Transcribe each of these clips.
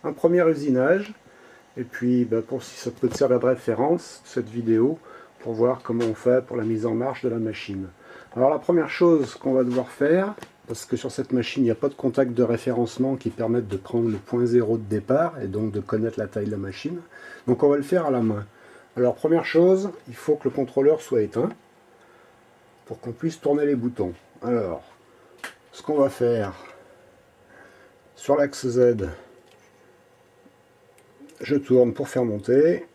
un premier usinage. Et puis, pour si ça peut te servir de référence, cette vidéo, pour voir comment on fait pour la mise en marche de la machine. Alors la première chose qu'on va devoir faire, parce que sur cette machine, il n'y a pas de contact de référencement qui permette de prendre le point zéro de départ, et donc de connaître la taille de la machine. Donc on va le faire à la main. Alors première chose, il faut que le contrôleur soit éteint, pour qu'on puisse tourner les boutons. Alors, ce qu'on va faire, sur l'axe Z, je tourne pour faire monter.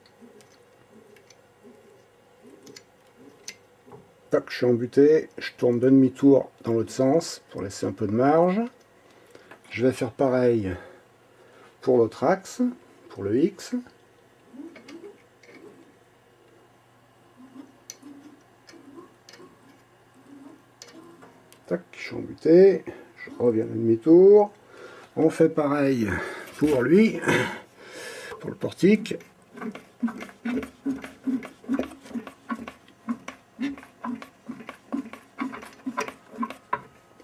Tac, je suis embuté, je tourne de demi-tour dans l'autre sens pour laisser un peu de marge. Je vais faire pareil pour l'autre axe, pour le X. Tac, je suis embuté, je reviens de demi-tour. On fait pareil pour lui, pour le portique.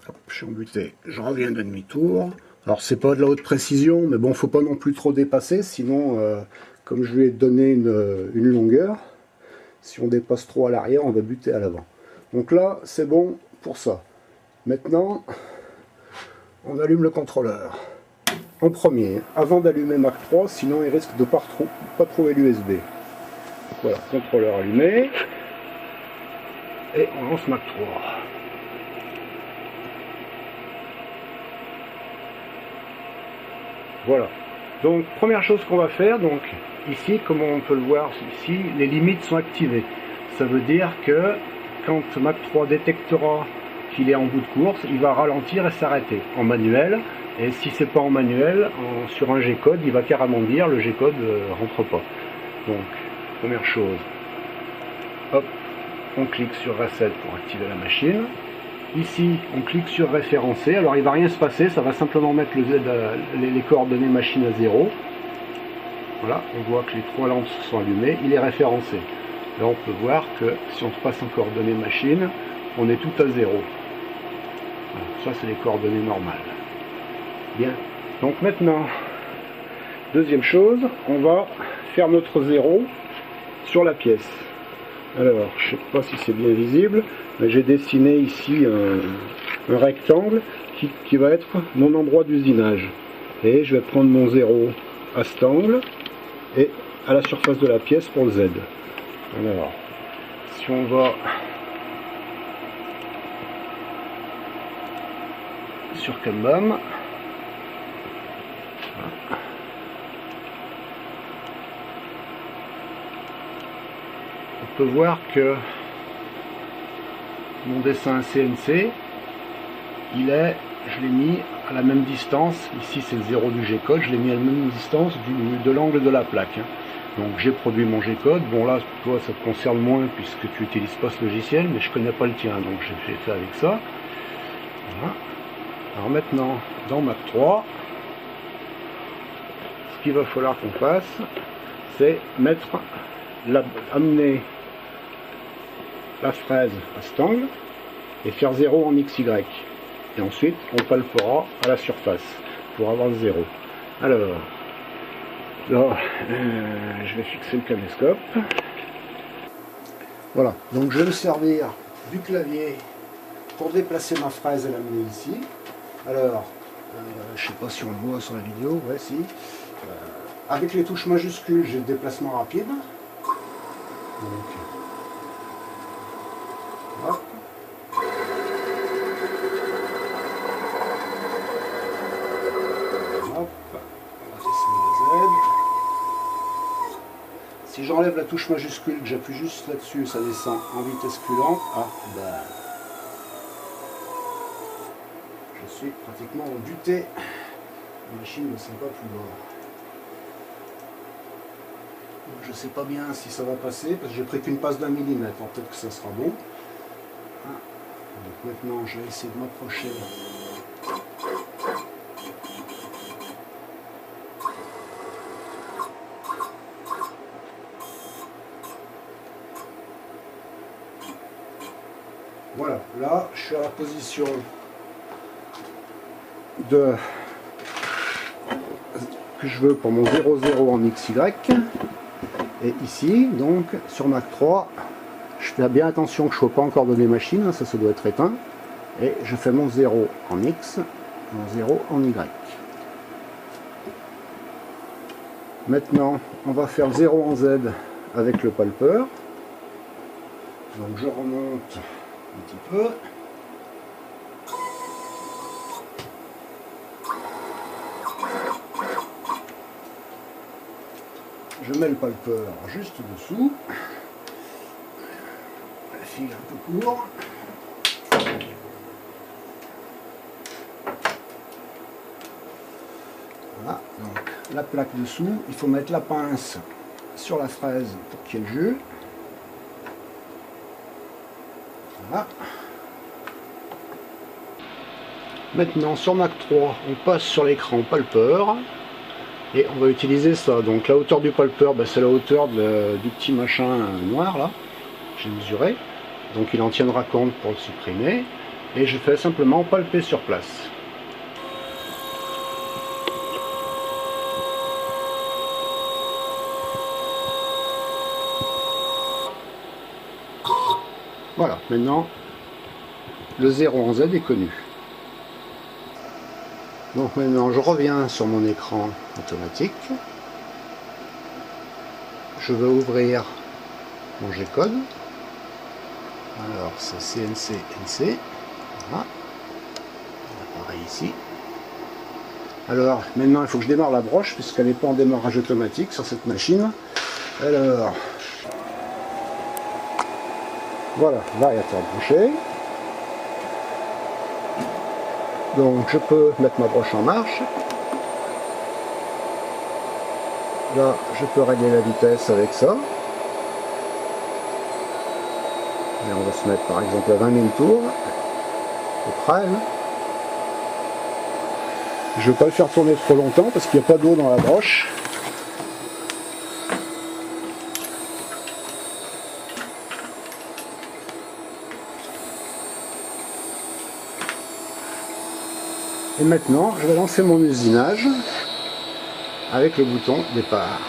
Hop, je suis embuté, je reviens de demi-tour. Alors c'est pas de la haute précision, mais bon, faut pas non plus trop dépasser, sinon, comme je lui ai donné une longueur, si on dépasse trop à l'arrière, on va buter à l'avant. Donc là, c'est bon pour ça. Maintenant, on allume le contrôleur. En premier, avant d'allumer Mac 3, sinon il risque de pas trouver l'USB. Voilà, contrôleur allumé. Et on lance Mac 3. Voilà. Donc première chose qu'on va faire, donc ici, comme on peut le voir ici, les limites sont activées. Ça veut dire que quand Mac 3 détectera qu'il est en bout de course, il va ralentir et s'arrêter en manuel. Et si c'est pas en manuel, sur un G-code, il va carrément dire le G-code rentre pas. Donc, première chose, hop, on clique sur Reset pour activer la machine. Ici, on clique sur Référencer. Alors, il va rien se passer, ça va simplement mettre les coordonnées machine à 0. Voilà, on voit que les 3 lampes sont allumées, il est référencé. Là, on peut voir que si on se passe en coordonnées machine, on est tout à 0. Voilà, ça, c'est les coordonnées normales. Bien, donc maintenant, deuxième chose, on va faire notre 0 sur la pièce. Alors, je ne sais pas si c'est bien visible, mais j'ai dessiné ici un rectangle qui va être mon endroit d'usinage. Et je vais prendre mon 0 à cet angle et à la surface de la pièce pour le Z. Alors, si on va sur Kanban, on peut voir que mon dessin CNC, je l'ai mis à la même distance, ici c'est le 0 du G-code, je l'ai mis à la même distance de l'angle de la plaque. Donc j'ai produit mon G-code, bon là toi ça te concerne moins puisque tu n'utilises pas ce logiciel, mais je connais pas le tien, donc j'ai fait avec ça. Voilà. Alors maintenant, dans Mac 3, ce qu'il va falloir qu'on fasse, c'est amener la fraise à cet angle et faire 0 en XY. Et ensuite, on palpera à la surface pour avoir le 0. Alors, là, je vais fixer le caméscope. Voilà, donc je vais me servir du clavier pour déplacer ma fraise et l'amener ici. Alors, je ne sais pas si on le voit sur la vidéo, ouais, si. Avec les touches majuscules, j'ai le déplacement rapide. Donc, hop. Hop. On va descendre le Z. Si j'enlève la touche majuscule, que j'appuie juste là-dessus, ça descend en vitesse plus lente. Ah, ben. Je suis pratiquement buté. La machine ne sent pas plus bas. Je ne sais pas bien si ça va passer, parce que j'ai pris qu'une passe d'1 millimètre. Peut-être que ça sera bon. Donc maintenant, je vais essayer de m'approcher. Voilà, là, je suis à la position que je veux pour mon 0,0 en XY. Et ici, donc, sur Mac 3, je fais bien attention que je ne sois pas encore donné machine, ça doit être éteint. Et je fais mon 0 en X, mon 0 en Y. Maintenant, on va faire 0 en Z avec le palper. Donc je remonte un petit peu. Je mets le palper juste dessous. Le fil un peu court. Voilà, donc la plaque dessous, il faut mettre la pince sur la fraise pour qu'il y ait le jus. Voilà. Maintenant sur Mac 3, on passe sur l'écran palper et on va utiliser ça. Donc la hauteur du palper, c'est la hauteur du petit machin noir là, j'ai mesuré. Donc il en tiendra compte pour le supprimer. Et je fais simplement palper sur place. Voilà, maintenant le 0 en Z est connu. Donc maintenant je reviens sur mon écran automatique. Je vais ouvrir mon G-code. Alors c'est CNC NC. Voilà. Pareil ici. Alors maintenant il faut que je démarre la broche puisqu'elle n'est pas en démarrage automatique sur cette machine. Alors voilà, variateur branché. Donc je peux mettre ma broche en marche. Là je peux régler la vitesse avec ça. Et on va se mettre par exemple à 20 000 tours. C'est prêt. Hein. Je ne vais pas le faire tourner trop longtemps parce qu'il n'y a pas d'eau dans la broche. Et maintenant, je vais lancer mon usinage avec le bouton départ.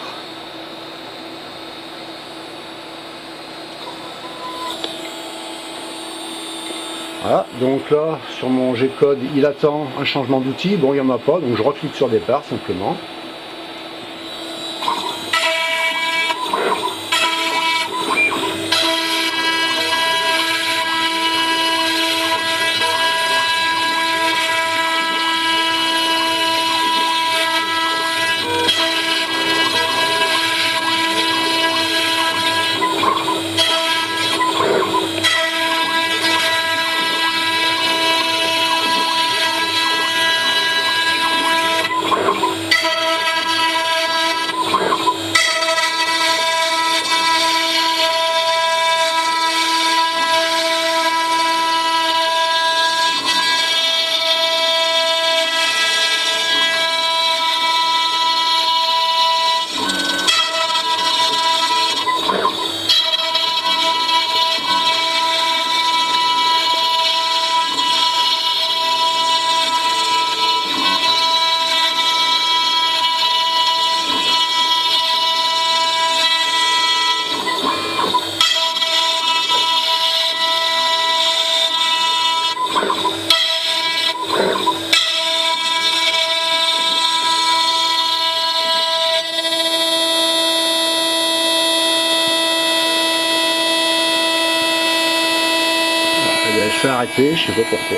Voilà, donc là, sur mon G-code, il attend un changement d'outil. Bon, il n'y en a pas, donc je reclique sur départ simplement. Je fais arrêter, je sais pas pourquoi.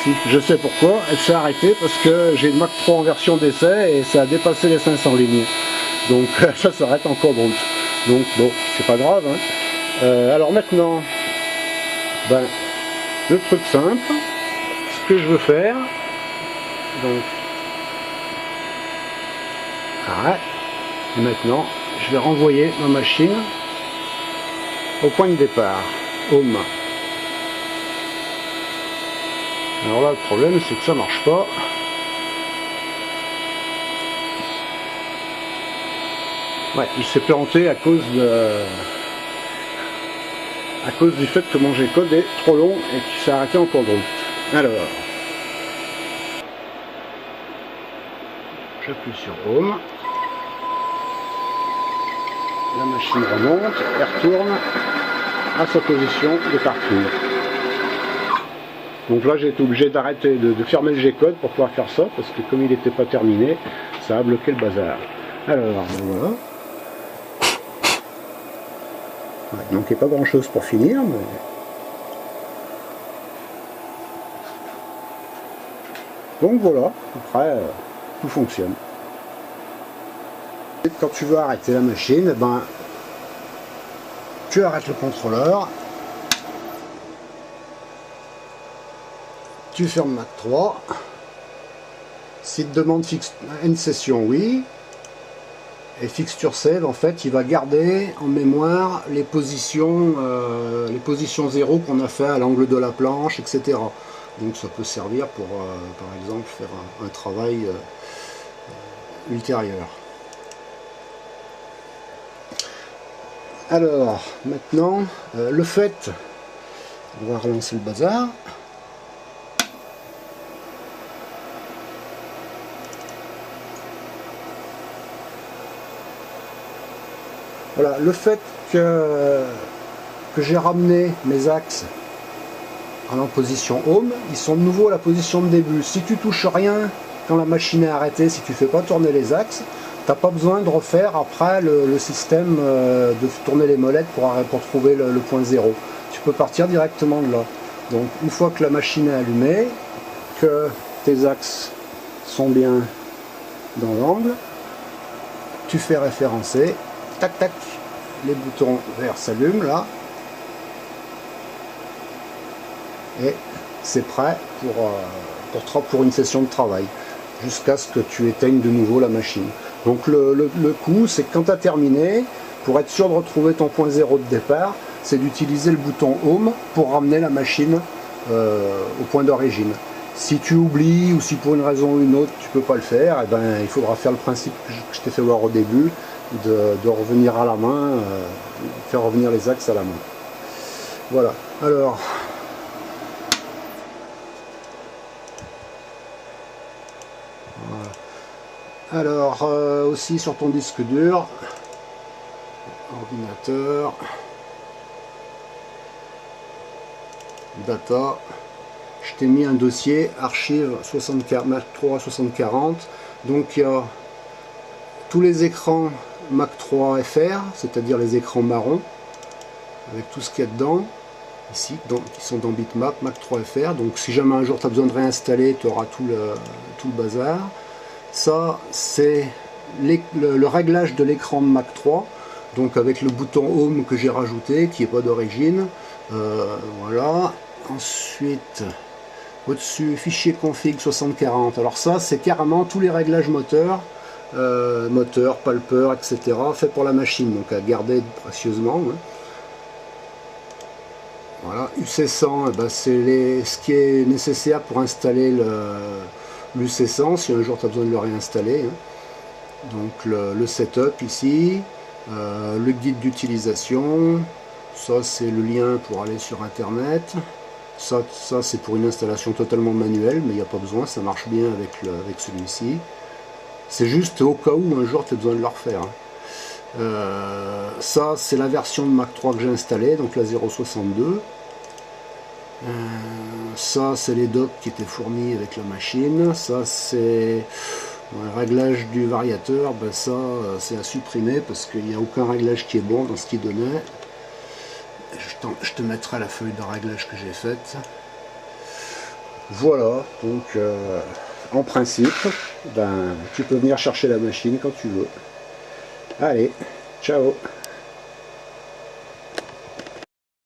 Si, je sais pourquoi, elle s'est arrêtée parce que j'ai une Mac 3 en version d'essai et ça a dépassé les 500 lignes. Donc ça s'arrête en cours de route. Donc bon, c'est pas grave. Hein. Alors maintenant, le truc simple, ce que je veux faire, donc, arrête, et maintenant, je vais renvoyer ma machine au point de départ, home. Alors là, le problème, c'est que ça marche pas. Ouais, il s'est planté à cause à cause du fait que mon G-code est trop long et qu'il s'est arrêté en cours de route. Alors, j'appuie sur Home, la machine remonte et retourne à sa position de parcours. Donc là j'ai été obligé d'arrêter de fermer le G-code pour pouvoir faire ça, parce que comme il n'était pas terminé, ça a bloqué le bazar. Alors voilà. Ouais, donc il n'y a pas grand chose pour finir, mais... Donc voilà, après tout fonctionne. Et quand tu veux arrêter la machine, ben, tu arrêtes le contrôleur, tu fermes Mac 3, s'il te demande une session, oui, et fixture save, en fait, il va garder en mémoire les positions 0 qu'on a fait à l'angle de la planche, etc. Donc ça peut servir pour, par exemple, faire un travail ultérieur. Alors, maintenant, le fait, on va relancer le bazar. Voilà, le fait que j'ai ramené mes axes en position home, ils sont de nouveau à la position de début. Si tu touches rien quand la machine est arrêtée, si tu fais pas tourner les axes, tu n'as pas besoin de refaire après le système de tourner les molettes pour trouver le point 0. Tu peux partir directement de là. Donc une fois que la machine est allumée, que tes axes sont bien dans l'angle, tu fais référencer, tac tac, les boutons verts s'allument là, et c'est prêt pour une session de travail, jusqu'à ce que tu éteignes de nouveau la machine. Donc le coup, c'est que quand tu as terminé, pour être sûr de retrouver ton point 0 de départ, c'est d'utiliser le bouton Home pour ramener la machine au point d'origine. Si tu oublies, ou si pour une raison ou une autre tu peux pas le faire, eh ben, il faudra faire le principe que je t'ai fait voir au début, de revenir à la main, faire revenir les axes à la main. Voilà, alors... Alors, aussi sur ton disque dur, ordinateur, data, je t'ai mis un dossier archive Mac 3 6040, donc il y a tous les écrans Mac 3 FR, c'est-à-dire les écrans marrons, avec tout ce qu'il y a dedans, ici, qui sont dans Bitmap, Mac 3 FR, donc si jamais un jour tu as besoin de réinstaller, tu auras tout le bazar. Ça, c'est le réglage de l'écran de Mac 3, donc avec le bouton Home que j'ai rajouté, qui n'est pas d'origine. Voilà. Ensuite, au-dessus, fichier config 6040. Alors ça, c'est carrément tous les réglages moteurs, palpeur, etc., fait pour la machine, donc à garder précieusement. Hein. Voilà. UC100, ben, c'est ce qui est nécessaire pour installer l'UC100, si un jour tu as besoin de le réinstaller. Hein. Donc le setup ici, le guide d'utilisation, ça c'est le lien pour aller sur internet, ça c'est pour une installation totalement manuelle, mais il n'y a pas besoin, ça marche bien avec celui-ci. C'est juste au cas où un jour tu as besoin de le refaire. Hein. Ça c'est la version de Mac 3 que j'ai installée, donc la 0.62. Ça c'est les docks qui étaient fournis avec la machine. Ça c'est le réglage du variateur, ben ça c'est à supprimer parce qu'il n'y a aucun réglage qui est bon dans ce qu'il donnait. Je te mettrai la feuille de réglage que j'ai faite. Voilà, donc en principe ben, tu peux venir chercher la machine quand tu veux. Allez, ciao.